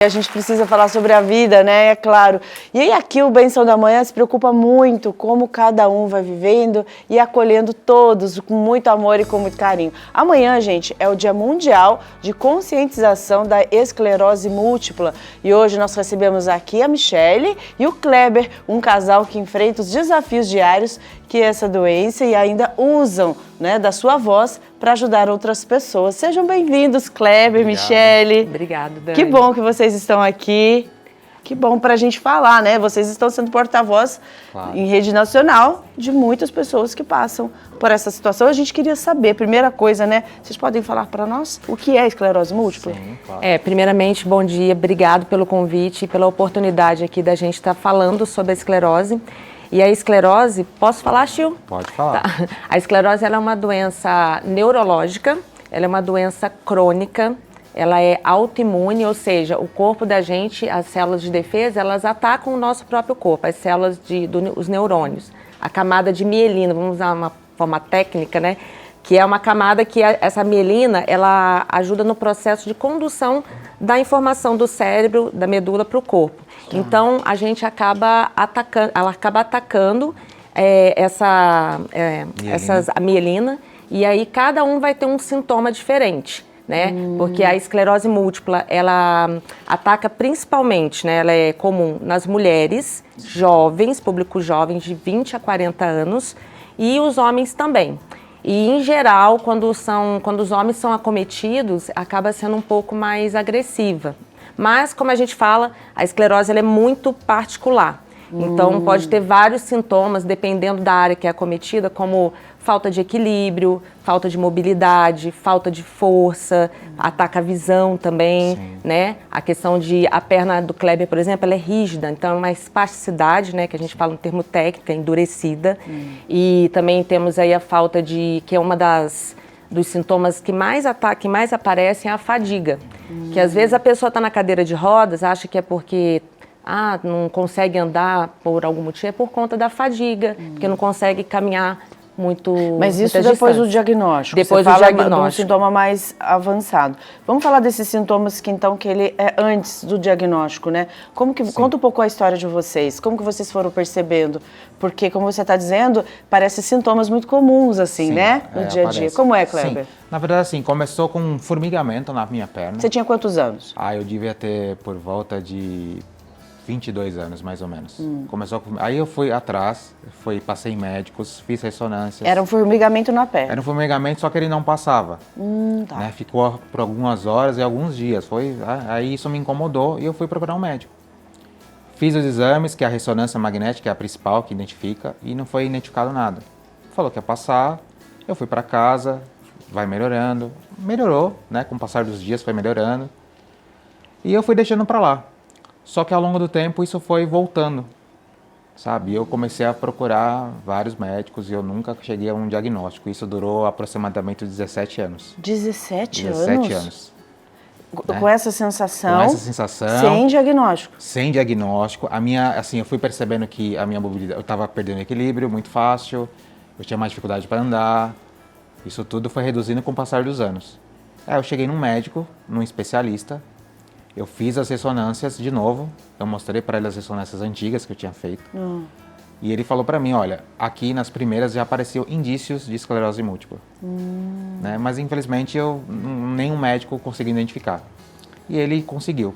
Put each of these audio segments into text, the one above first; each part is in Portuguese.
A gente precisa falar sobre a vida, né? É claro. E aí aqui o Benção da Manhã se preocupa muito como cada um vai vivendo e acolhendo todos com muito amor e com muito carinho. Amanhã, gente, é o Dia Mundial de Conscientização da Esclerose Múltipla. E hoje nós recebemos aqui a Michele e o Kleber, um casal que enfrenta os desafios diários que essa doença e ainda usam, né, da sua voz para ajudar outras pessoas. Sejam bem-vindos, Kleber, Michele. Obrigada, Dani. Que bom que vocês estão aqui. Que bom para a gente falar, né? Vocês estão sendo porta-voz em rede nacional de muitas pessoas que passam por essa situação. A gente queria saber, primeira coisa, né? Vocês podem falar para nós o que é esclerose múltipla? Sim, claro. Primeiramente, bom dia. Obrigado pelo convite e pela oportunidade aqui da gente estar falando sobre a esclerose. E a esclerose, posso falar, Chiu? Pode falar. Tá. A esclerose ela é uma doença neurológica, ela é uma doença crônica, ela é autoimune, ou seja, o corpo da gente, as células de defesa, elas atacam o nosso próprio corpo, as células, os neurônios. A camada de mielina, vamos usar uma forma técnica, né? Que é uma camada que essa mielina, ela ajuda no processo de condução da informação do cérebro, da medula para o corpo. Então, a gente acaba atacando, ela acaba atacando a mielina, e aí cada um vai ter um sintoma diferente, né? Porque a esclerose múltipla, ela ataca principalmente, né? Ela é comum nas mulheres jovens, público jovem de 20 a 40 anos, e os homens também. E, em geral, quando os homens são acometidos, acaba sendo um pouco mais agressiva. Mas, como a gente fala, a esclerose ela é muito particular. Então, pode ter vários sintomas, dependendo da área que é acometida, como falta de equilíbrio, falta de mobilidade, falta de força, ataca a visão também, né? A questão de a perna do Kleber, por exemplo, ela é rígida, então é uma espasticidade, né? Que a gente fala no termo técnico, é endurecida. E também temos aí a falta de, que é uma dos sintomas que mais aparecem, é a fadiga. Que às vezes a pessoa está na cadeira de rodas, acha que é porque não consegue andar por algum motivo, é por conta da fadiga, porque não consegue caminhar muito. Mas isso depois do diagnóstico. Depois Você do fala diagnóstico. de um sintoma mais avançado. Vamos falar desses sintomas que ele é antes do diagnóstico, né? Conta um pouco a história de vocês, como que vocês foram percebendo? Porque, como você está dizendo, parecem sintomas muito comuns, assim, né? No dia a dia. Aparece. Como é, Kleber? Sim. Na verdade, assim, começou com um formigamento na minha perna. Você tinha quantos anos? Eu devia ter por volta de 22 anos, mais ou menos. Aí eu fui atrás, passei em médicos, fiz ressonâncias. Era um formigamento na perna? Era um formigamento, só que ele não passava. Tá. Né? Ficou por algumas horas e alguns dias. Aí isso me incomodou e eu fui procurar um médico. Fiz os exames, que é a ressonância magnética, é a principal que identifica, e não foi identificado nada. Falou que ia passar, eu fui para casa, vai melhorando. Melhorou, né? Com o passar dos dias foi melhorando. E eu fui deixando para lá. Só que ao longo do tempo isso foi voltando, sabe? Eu comecei a procurar vários médicos e eu nunca cheguei a um diagnóstico. Isso durou aproximadamente 17 anos. 17 anos? 17 anos. Com essa sensação? Com essa sensação. Sem diagnóstico? Sem diagnóstico. Eu fui percebendo que a minha mobilidade, eu estava perdendo equilíbrio muito fácil, eu tinha mais dificuldade para andar. Isso tudo foi reduzindo com o passar dos anos. Eu cheguei num médico, num especialista. Eu fiz as ressonâncias de novo, eu mostrei para ele as ressonâncias antigas que eu tinha feito. E ele falou para mim, olha, aqui nas primeiras já apareceu indícios de esclerose múltipla. Né? Mas infelizmente nenhum médico conseguiu identificar. E ele conseguiu.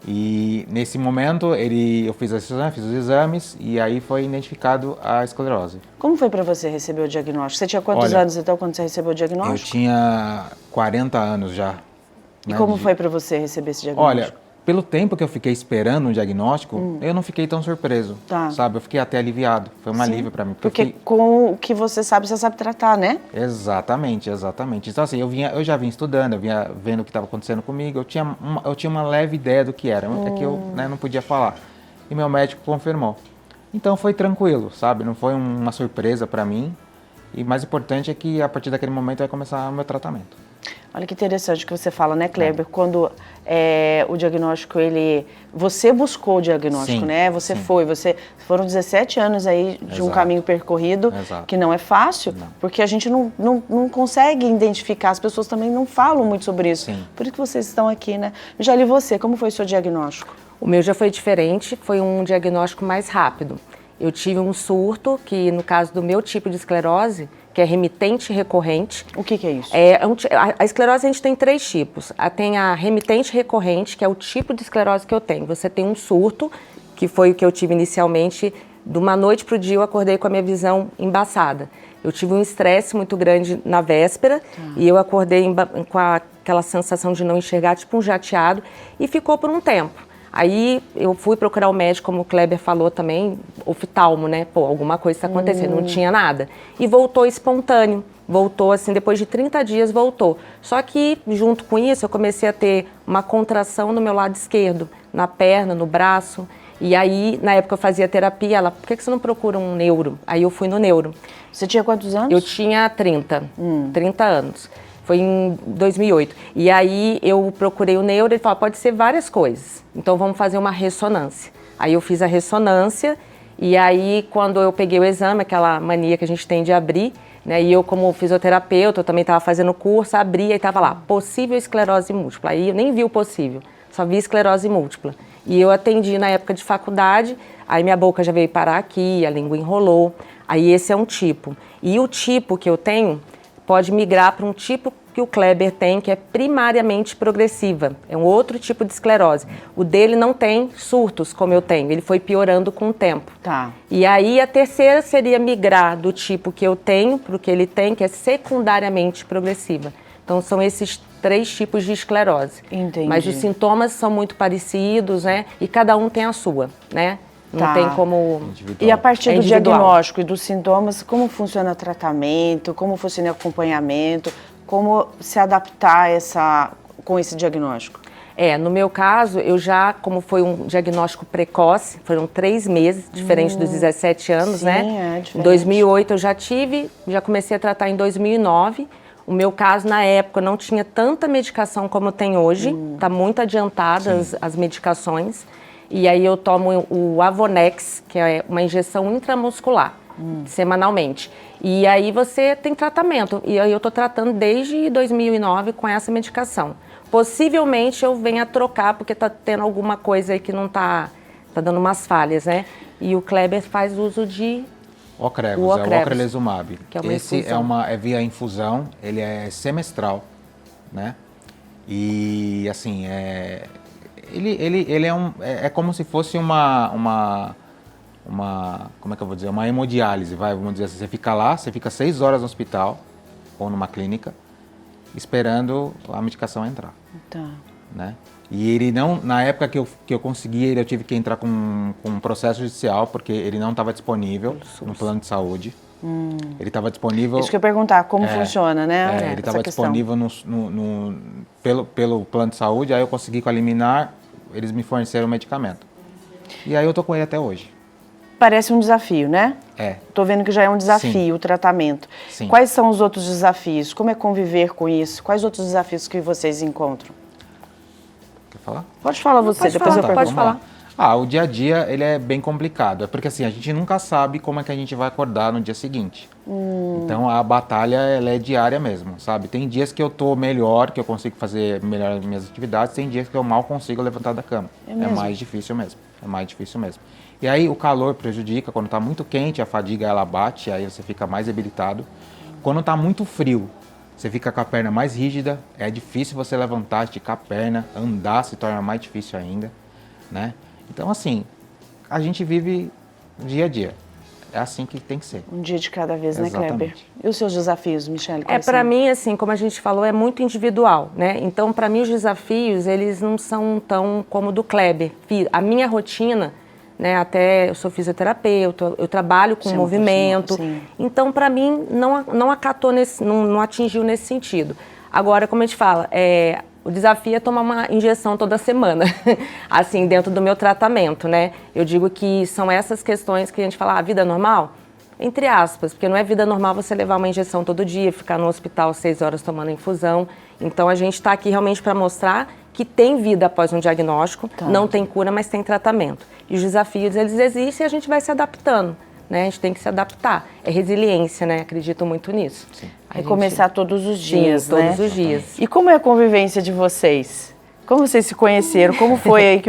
E nesse momento eu fiz as ressonâncias, fiz os exames e aí foi identificado a esclerose. Como foi para você receber o diagnóstico? Você tinha quantos anos então quando você recebeu o diagnóstico? Eu tinha 40 anos já. E como foi para você receber esse diagnóstico? Olha, pelo tempo que eu fiquei esperando um diagnóstico, eu não fiquei tão surpreso, sabe? Eu fiquei até aliviado, foi um alívio para mim. Porque com o que você sabe tratar, né? Exatamente. Então assim, eu já vinha estudando, eu vinha vendo o que estava acontecendo comigo, eu tinha uma leve ideia do que era, é que eu não podia falar. E meu médico confirmou. Então foi tranquilo, sabe? Não foi uma surpresa para mim. E mais importante é que a partir daquele momento vai começar o meu tratamento. Olha que interessante que você fala, né, Kleber? Quando o diagnóstico, você buscou o diagnóstico, Sim, né? Você sim. foram 17 anos aí de um Exato. caminho percorrido, Exato. que não é fácil, porque a gente não consegue identificar, as pessoas também não falam muito sobre isso. Sim. Por isso que vocês estão aqui, né? Jali, você, como foi o seu diagnóstico? O meu já foi diferente, foi um diagnóstico mais rápido. Eu tive um surto, que no caso do meu tipo de esclerose, que é remitente recorrente. O que é isso? A esclerose a gente tem 3 tipos. Tem a remitente recorrente, que é o tipo de esclerose que eu tenho. Você tem um surto, que foi o que eu tive inicialmente. De uma noite para o dia eu acordei com a minha visão embaçada. Eu tive um estresse muito grande na véspera e eu acordei com aquela sensação de não enxergar, tipo um jateado, e ficou por um tempo. Aí eu fui procurar o médico, como o Kleber falou também, oftalmo, né? Pô, alguma coisa está acontecendo, não tinha nada. E voltou espontâneo, voltou assim, depois de 30 dias voltou. Só que junto com isso eu comecei a ter uma contração no meu lado esquerdo, na perna, no braço. E aí, na época eu fazia terapia, ela, por que você não procura um neuro? Aí eu fui no neuro. Você tinha quantos anos? Eu tinha 30 anos. Foi em 2008. E aí eu procurei o neuro, ele falou, pode ser várias coisas. Então vamos fazer uma ressonância. Aí eu fiz a ressonância e aí quando eu peguei o exame, aquela mania que a gente tem de abrir, né? E eu como fisioterapeuta, eu também estava fazendo curso, abri e estava lá, possível esclerose múltipla. Aí eu nem vi o possível, só vi esclerose múltipla. E eu atendi na época de faculdade, aí minha boca já veio parar aqui, a língua enrolou. Aí esse é um tipo. E o tipo que eu tenho pode migrar para um tipo que o Kleber tem, que é primariamente progressiva. É um outro tipo de esclerose. O dele não tem surtos, como eu tenho. Ele foi piorando com o tempo. Tá. E aí a terceira seria migrar do tipo que eu tenho para o que ele tem, que é secundariamente progressiva. Então são esses 3 tipos de esclerose. Entendi. Mas os sintomas são muito parecidos, né? E cada um tem a sua, né? Não Tá. tem como... E a partir do individual. diagnóstico e dos sintomas, como funciona o tratamento, como funciona o acompanhamento, como se adaptar com esse diagnóstico? No meu caso, eu já, como foi um diagnóstico precoce, foram 3 meses, diferente dos 17 anos, sim, né? é diferente. Em 2008 eu já comecei a tratar em 2009. O meu caso, na época, não tinha tanta medicação como tem hoje, está muito adiantadas as medicações. E aí eu tomo o Avonex, que é uma injeção intramuscular, semanalmente. E aí você tem tratamento. E aí eu estou tratando desde 2009 com essa medicação. Possivelmente eu venha trocar, porque está tendo alguma coisa aí que não está dando umas falhas, né? E o Kleber faz uso de... Ocrevus, o é o Ocrevus, ocrelizumab. que é uma Esse infusão. é via infusão, ele é semestral, né? E assim, ele é como se fosse uma como é que eu vou dizer, uma hemodiálise, vamos dizer assim, você fica lá, você fica 6 horas no hospital ou numa clínica esperando a medicação entrar, Tá. né? E ele não, na época que eu consegui ele, eu tive que entrar com um processo judicial, porque ele não estava disponível no plano de saúde. Ele estava disponível... Isso que eu ia perguntar, como funciona, né? ele estava essa questão. disponível pelo plano de saúde, aí eu consegui com a liminar, eles me forneceram o medicamento. E aí eu tô com ele até hoje. Parece um desafio, né? É. Tô vendo que já é um desafio, Sim. o tratamento. Sim. Quais são os outros desafios? Como é conviver com isso? Quais outros desafios que vocês encontram? Quer falar? Pode falar você, pode depois falar, eu pergunto. pode falar. O dia a dia, ele é bem complicado. É porque assim, a gente nunca sabe como é que a gente vai acordar no dia seguinte. Então a batalha, ela é diária mesmo, sabe? Tem dias que eu tô melhor, que eu consigo fazer melhor as minhas atividades. Tem dias que eu mal consigo levantar da cama. É mesmo? mais difícil mesmo. É mais difícil mesmo. E aí o calor prejudica. Quando tá muito quente, a fadiga ela bate, aí você fica mais debilitado. Quando tá muito frio, você fica com a perna mais rígida. É difícil você levantar, esticar a perna, andar se torna mais difícil ainda, né? Então, assim, a gente vive dia a dia. É assim que tem que ser. Um dia de cada vez, né, Kleber? Exatamente. E os seus desafios, Michele? Para mim, assim, como a gente falou, é muito individual, né? Então, para mim, os desafios, eles não são tão como o do Kleber. A minha rotina, né, até eu sou fisioterapeuta, eu trabalho com movimento. Então, para mim, não acatou não atingiu nesse sentido. Agora, como a gente fala, o desafio é tomar uma injeção toda semana, assim, dentro do meu tratamento, né? Eu digo que são essas questões que a gente fala, vida normal? Entre aspas, porque não é vida normal você levar uma injeção todo dia, ficar no hospital 6 horas tomando infusão. Então a gente está aqui realmente para mostrar que tem vida após um diagnóstico, não tem cura, mas tem tratamento. E os desafios, eles existem e a gente vai se adaptando, né? A gente tem que se adaptar. É resiliência, né? Acredito muito nisso. Sim. Recomeçar todos os dias, Sim, né? todos os dias. E como é a convivência de vocês? Como vocês se conheceram? Como foi aí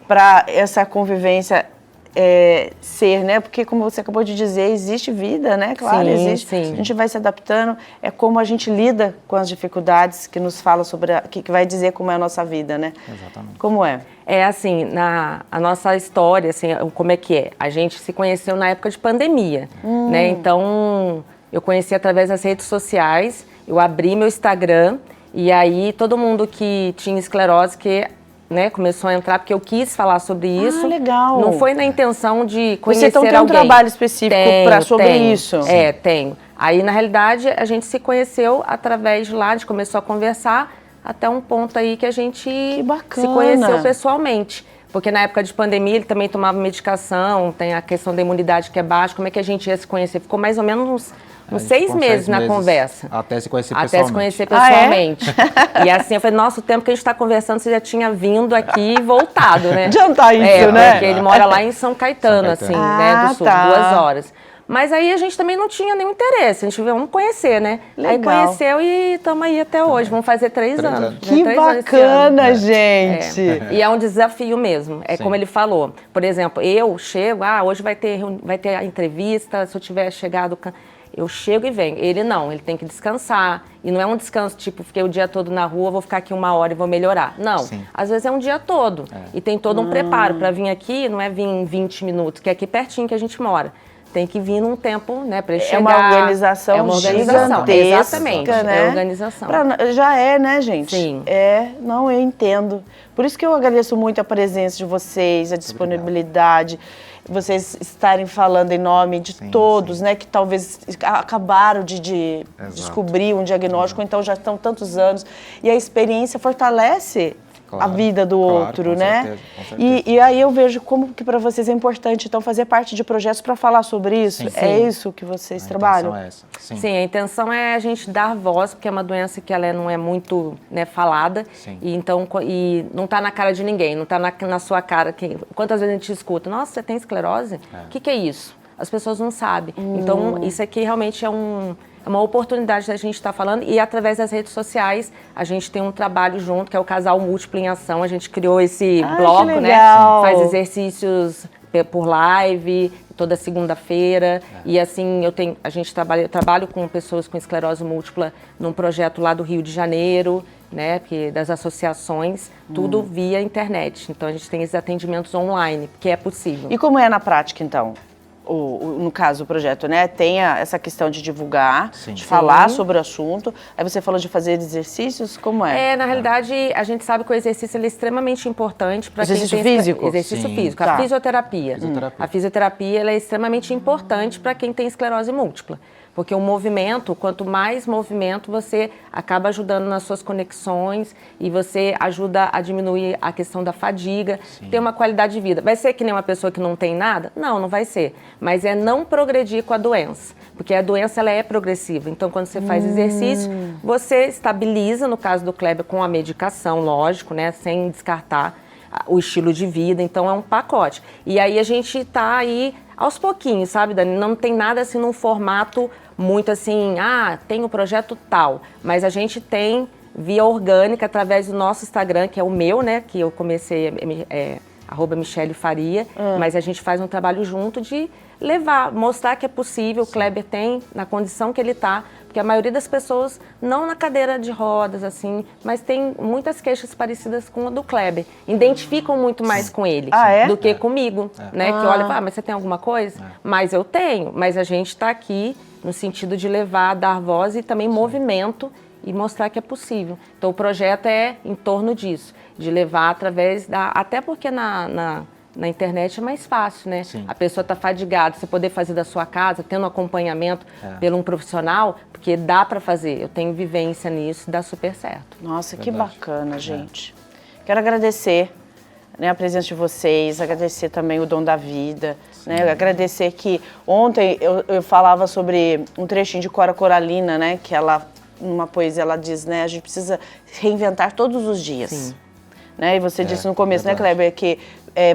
para essa convivência ser, né? Porque como você acabou de dizer, existe vida, né? Claro, Sim, existe. sim. A gente vai se adaptando. É como a gente lida com as dificuldades que nos fala sobre, que vai dizer como é a nossa vida, né? Exatamente. Como é? É assim, a nossa história, assim, como é que é? A gente se conheceu na época de pandemia, né? Então, eu conheci através das redes sociais, eu abri meu Instagram e aí todo mundo que tinha esclerose, né, começou a entrar porque eu quis falar sobre isso. Ah, legal. Não foi na intenção de conhecer Você então tem um alguém. trabalho específico sobre tenho. isso? Tenho. Aí, na realidade, a gente se conheceu através de lá, a gente começou a conversar até um ponto aí que a gente se conheceu pessoalmente. Porque na época de pandemia ele também tomava medicação, tem a questão da imunidade que é baixa, como é que a gente ia se conhecer? Ficou mais ou menos uns 6 meses na conversa. Até se conhecer pessoalmente. pessoalmente. Até se conhecer pessoalmente. E assim, eu falei, nossa, o tempo que a gente está conversando, você já tinha vindo aqui e voltado, né? Adiantar isso, né? Porque ele mora lá em São Caetano, assim, né, do Sul, 2 horas. Mas aí a gente também não tinha nenhum interesse, a gente veio, vamos conhecer, né? Legal. Aí conheceu e estamos aí até hoje, vamos fazer 3 anos. Que bacana, gente! E é um desafio mesmo, Sim. como ele falou. Por exemplo, eu chego, hoje vai ter a entrevista, se eu tiver chegado... Eu chego e venho. Ele não, ele tem que descansar. E não é um descanso tipo, fiquei o dia todo na rua, vou ficar aqui 1 hora e vou melhorar. Não, às vezes é um dia todo. E tem todo um preparo para vir aqui, não é vir em 20 minutos, que é aqui pertinho que a gente mora. Tem que vir num tempo, né, para ele chegar. É uma organização gigantesca, exatamente, né? É organização. Já é, né, gente? Sim. Não, eu entendo. Por isso que eu agradeço muito a presença de vocês, a disponibilidade, vocês estarem falando em nome de todos, né, que talvez acabaram de descobrir um diagnóstico, então já estão tantos anos, e a experiência fortalece a vida do outro, né? Certeza, com certeza. E aí eu vejo como que para vocês é importante, então, fazer parte de projetos para falar sobre isso. Sim. É isso que vocês trabalham? A intenção é essa. Sim, a intenção é a gente dar voz, porque é uma doença que ela não é muito, né, falada. Sim. E não está na cara de ninguém, não está na sua cara. Quantas vezes a gente escuta, nossa, você tem esclerose? O que é isso? As pessoas não sabem. Então, isso aqui realmente é uma oportunidade da gente estar falando, e através das redes sociais a gente tem um trabalho junto, que é o Casal Múltiplo em Ação. A gente criou esse bloco, né? Faz exercícios por live toda segunda-feira. E assim, eu trabalho com pessoas com esclerose múltipla num projeto lá do Rio de Janeiro, né, das associações, tudo via internet. Então a gente tem esses atendimentos online, que é possível. E como é na prática, então? No caso, o projeto, né? Tem essa questão de divulgar, de falar sobre o assunto. Aí você falou de fazer exercícios, como é? Na realidade, a gente sabe que o exercício ele é extremamente importante para quem tem... Exercício físico? Exercício físico. Tá. A fisioterapia. A fisioterapia ela é extremamente importante para quem tem esclerose múltipla. Porque o movimento, quanto mais movimento, você acaba ajudando nas suas conexões e você ajuda a diminuir a questão da fadiga, ter uma qualidade de vida. Vai ser que nem uma pessoa que não tem nada? Não, não vai ser. Mas é não progredir com a doença. Porque a doença ela é progressiva. Então, quando você faz exercício, você estabiliza, no caso do Kleber, com a medicação, lógico, né? Sem descartar o estilo de vida. Então, é um pacote. E aí a gente tá aí aos pouquinhos, sabe, Dani? Não tem nada assim num formato muito assim, tem o projeto tal. Mas a gente tem via orgânica através do nosso Instagram, que é o meu, né? Que eu comecei, @Michele Faria. Mas a gente faz um trabalho junto de mostrar que é possível. O Kleber tem, na condição que ele está, porque a maioria das pessoas, não na cadeira de rodas, assim, mas tem muitas queixas parecidas com a do Kleber. Identificam muito mais com ele do que comigo, né? Que olha, mas você tem alguma coisa? Mas eu tenho, mas a gente está aqui no sentido de dar voz e também movimento e mostrar que é possível. Então o projeto é em torno disso, de levar através até porque na internet é mais fácil, né? A pessoa está fadigada, você poder fazer da sua casa, tendo acompanhamento por um profissional, porque dá para fazer. Eu tenho vivência nisso, dá super certo. Nossa, que bacana, gente. Quero agradecer, né, a presença de vocês, agradecer também o dom da vida, né? Agradecer que ontem eu falava sobre um trechinho de Cora Coralina, né? Que ela numa poesia, ela diz, né, a gente precisa reinventar todos os dias. Sim. Né? E você disse no começo, verdade. né, Kleber, que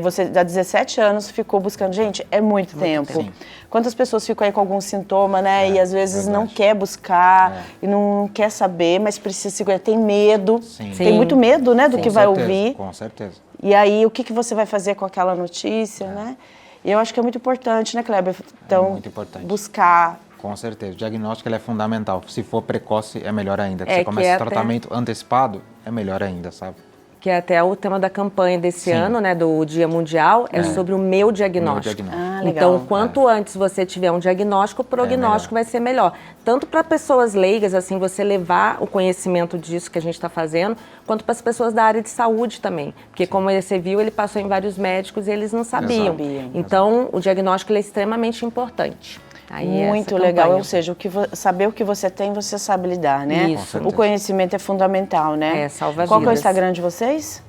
você há 17 anos ficou buscando. Gente, é muito tempo. tempo. Quantas pessoas ficam aí com algum sintoma, né? E às vezes não verdade. quer buscar e não quer saber, mas precisa segurar. Tem medo. Sim. Tem muito medo, né, do Com que vai certeza, ouvir. Com certeza. E aí, o que você vai fazer com aquela notícia, né? E eu acho que é muito importante, né, Kleber? Então, muito importante. buscar. Com certeza. O diagnóstico ele é fundamental. Se for precoce, é melhor ainda. É, Você começa que o até- tratamento antecipado, é melhor ainda, sabe? Que é até o tema da campanha desse ano, né, do Dia Mundial, é sobre o meu diagnóstico. diagnóstico. Ah, legal. Então, quanto antes você tiver um diagnóstico, o prognóstico vai ser melhor. Tanto para pessoas leigas, assim, você levar o conhecimento disso que a gente está fazendo, quanto para as pessoas da área de saúde também. Porque, como você viu, ele passou em vários médicos e eles não sabiam. Sabiam. Então, o diagnóstico ele é extremamente importante. Aí, Muito essa legal, campanha. ou seja, saber o que você tem, você sabe lidar, né? Isso. O conhecimento é fundamental, né? É, salva Qual que é o vidas. Instagram de vocês?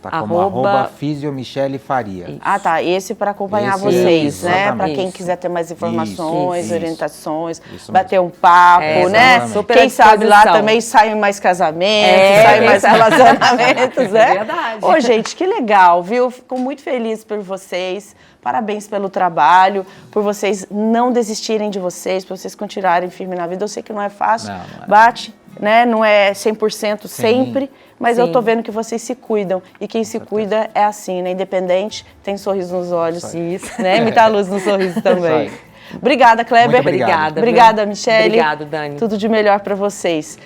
Tá como Arroba- @Fisiomichele Faria. Isso. Ah, tá. Esse para acompanhar Esse, vocês, né? exatamente. Para quem Isso. quiser ter mais informações, Isso. orientações, Isso bater um papo, É, né? exatamente. super Quem à sabe lá disposição. também saem mais casamentos, É, saem quem mais sabe. relacionamentos, né? É verdade. Ô, gente, que legal, viu? Fico muito feliz por vocês. Parabéns pelo trabalho, por vocês não desistirem de vocês, por vocês continuarem firme na vida. Eu sei que não é fácil, Não, não é. bate, né? Não é 100% sempre, mas eu Sim. tô vendo que vocês se cuidam. E quem se cuida é assim, né? Independente, tem sorriso nos olhos. Isso. Né? Muita luz no sorriso também. Isso Obrigada, Kleber. Muito obrigado. Obrigada. Obrigada, viu? Michele. Obrigado, Dani. Tudo de melhor para vocês.